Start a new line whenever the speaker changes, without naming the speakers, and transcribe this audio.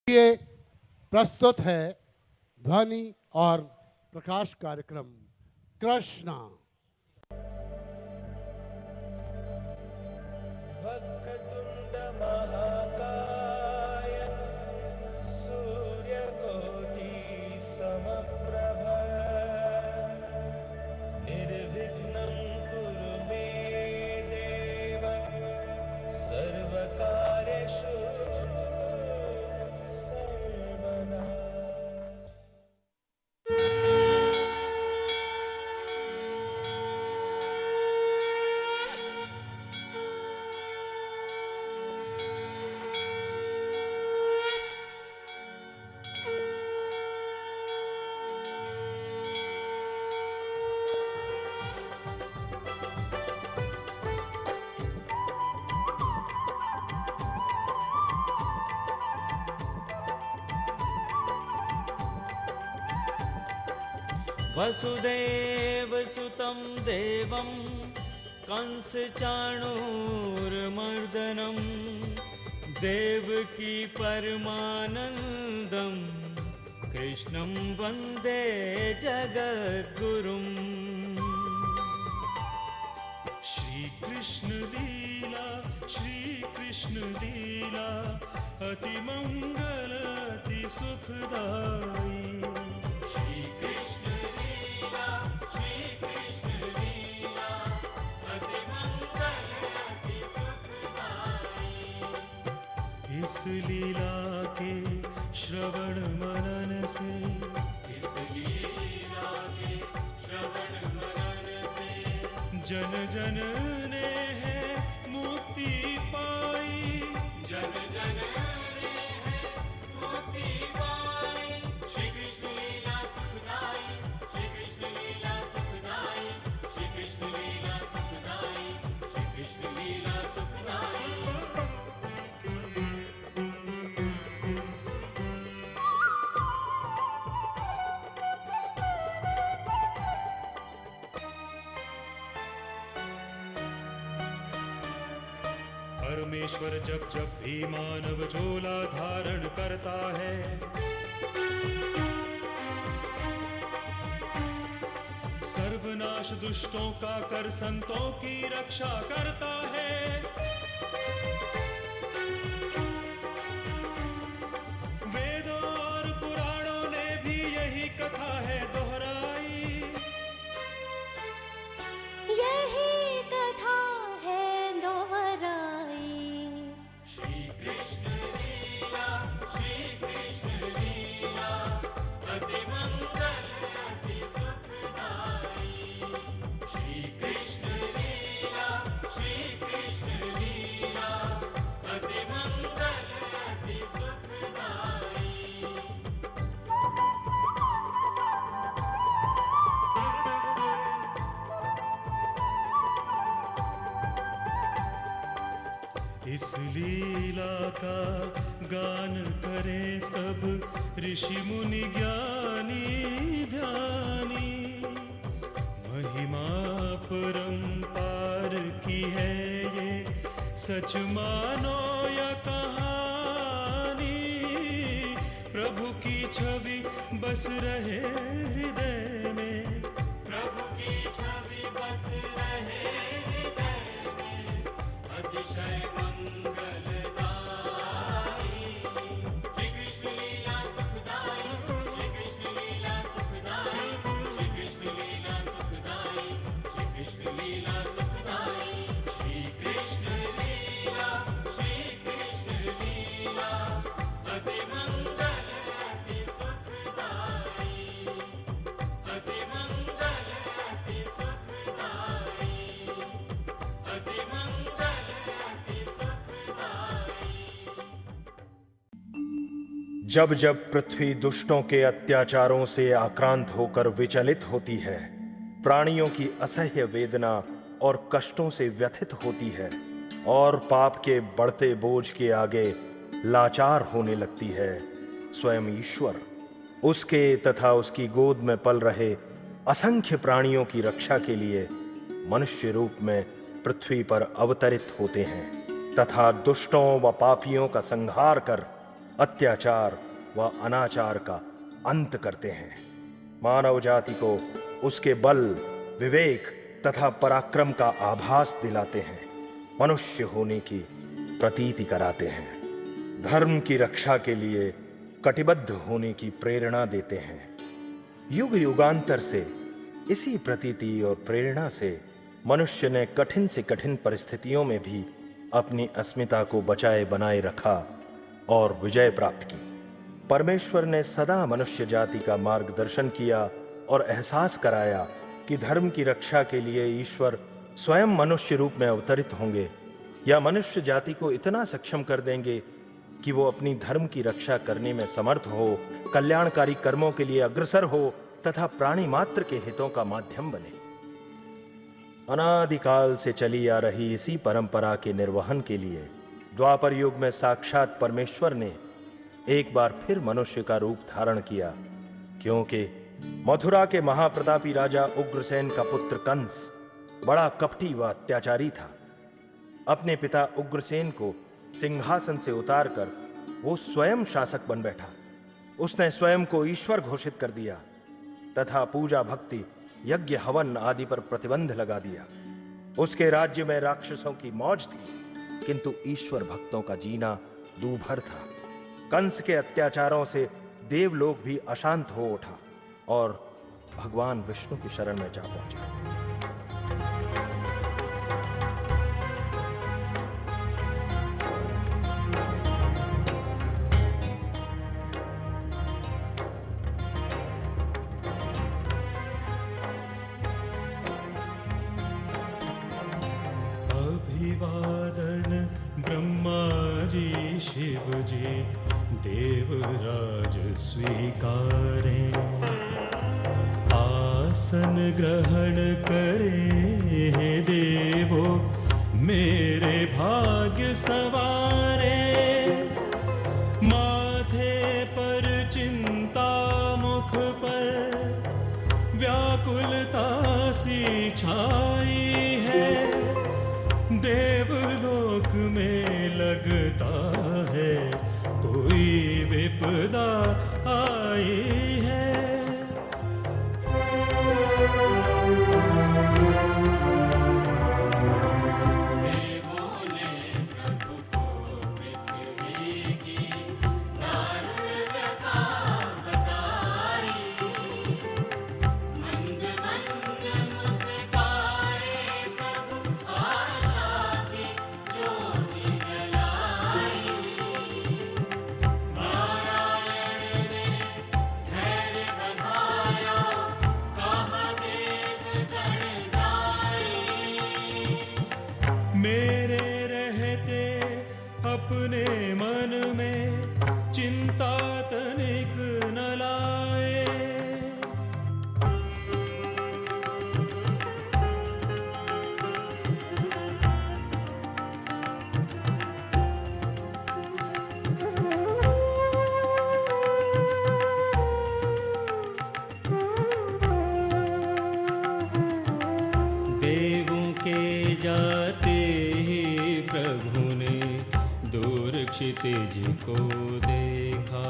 ये प्रस्तुत है ध्वनि और प्रकाश कार्यक्रम कृष्णा।
वक्रतुंड महाकाय सूर्यकोटि समप्रभ निर्विघ्नं कुरु मे देव सर्वकार्येषु सर्वदा।
वसुदेव सुतं देवं कंसचाणूरमर्दनं देवकी परमानन्दं कृष्णं वन्दे जगद्गुरुम्।
श्री कृष्ण लीला अति मंगल अति सुखदाई। श्री कृष्ण लीला अति मंगल अति सुखदाई। इस लीला के श्रवण मनन से जन जन ने है मुक्ति पाई। जन जन ने है मुक्ति पाई। श्री कृष्ण लीला सुखदाई। श्री कृष्ण लीला सुखदाई। श्री कृष्ण लीला सुखदाई। श्री कृष्ण लीला सुखदाई। परमेश्वर जब जब भी मानव झोला धारण करता है, सर्वनाश दुष्टों का कर संतों की रक्षा करता है। वेदों और पुराणों ने भी यही कथा है दोहराई।
यही कथा है दोहराई।
श्री कृष्ण लीला अति मंगल अति सुखदाई। श्री कृष्ण लीला अति मंगल अति सुखदाई। इस लीला का गान करें सब ऋषि मुनि ज्ञानी ध्यानी। महिमा परंपार की है ये सच मानो या कहानी। प्रभु की छवि बस रहे हृदय में। प्रभु की छवि बस रहे हृदय में। अतिशय मंगलदाई। श्री कृष्ण लीला सुखदाई। श्री कृष्ण लीला सुखदाई। श्री कृष्ण लीला सुखदाई। श्री कृष्ण लीला सुखदाई। श्री कृष्ण लीला अति मंगल अति सुखदाई। अति मंगल अति सुखदाई। अति मंगल अति सुखदाई।
जब जब पृथ्वी दुष्टों के अत्याचारों से आक्रांत होकर विचलित होती है, प्राणियों की असह्य वेदना और कष्टों से व्यथित होती है और पाप के बढ़ते बोझ के आगे लाचार होने लगती है, स्वयं ईश्वर उसके तथा उसकी गोद में पल रहे असंख्य प्राणियों की रक्षा के लिए मनुष्य रूप में पृथ्वी पर अवतरित होते हैं तथा दुष्टों व पापियों का संहार कर अत्याचार व अनाचार का अंत करते हैं। मानव जाति को उसके बल, विवेक तथा पराक्रम का आभास दिलाते हैं, मनुष्य होने की प्रतीति कराते हैं, धर्म की रक्षा के लिए कटिबद्ध होने की प्रेरणा देते हैं। युग युगांतर से इसी प्रतीति और प्रेरणा से मनुष्य ने कठिन से कठिन परिस्थितियों में भी अपनी अस्मिता को बचाए बनाए रखा और विजय प्राप्त की। परमेश्वर ने सदा मनुष्य जाति का मार्गदर्शन किया और एहसास कराया कि धर्म की रक्षा के लिए ईश्वर स्वयं मनुष्य रूप में अवतरित होंगे या मनुष्य जाति को इतना सक्षम कर देंगे कि वो अपनी धर्म की रक्षा करने में समर्थ हो, कल्याणकारी कर्मों के लिए अग्रसर हो तथा प्राणी मात्र के हितों का माध्यम बने। अनादिकाल से चली आ रही इसी परंपरा के निर्वहन के लिए द्वापर युग में साक्षात परमेश्वर ने एक बार फिर मनुष्य का रूप धारण किया, क्योंकि मथुरा के महाप्रतापी राजा उग्रसेन का पुत्र कंस बड़ा कपटी व अत्याचारी था। अपने पिता उग्रसेन को सिंहासन से उतारकर वो स्वयं शासक बन बैठा। उसने स्वयं को ईश्वर घोषित कर दिया तथा पूजा भक्ति, यज्ञ हवन आदि पर प्रतिबंध लगा दिया। उसके राज्य में राक्षसों की मौज थी, किंतु ईश्वर भक्तों का जीना दूभर था। कंस के अत्याचारों से देवलोक भी अशांत हो उठा और भगवान विष्णु की शरण में जा पहुंचा।
अभिवादन ब्रह्मा जी शिव जी देवराज स्वीकारे, आसन ग्रहण करे हे देवो मेरे भाग्य सवारे। माथे पर चिंता, मुख पर व्याकुलता सी छाई है, देवलोक में लगता है कोई विपदा आई है। मेरे रहते अपने मन में चिंता तनिक न लाए, देवों के जाते ही प्रभु ने दूर क्षितिज को देखा,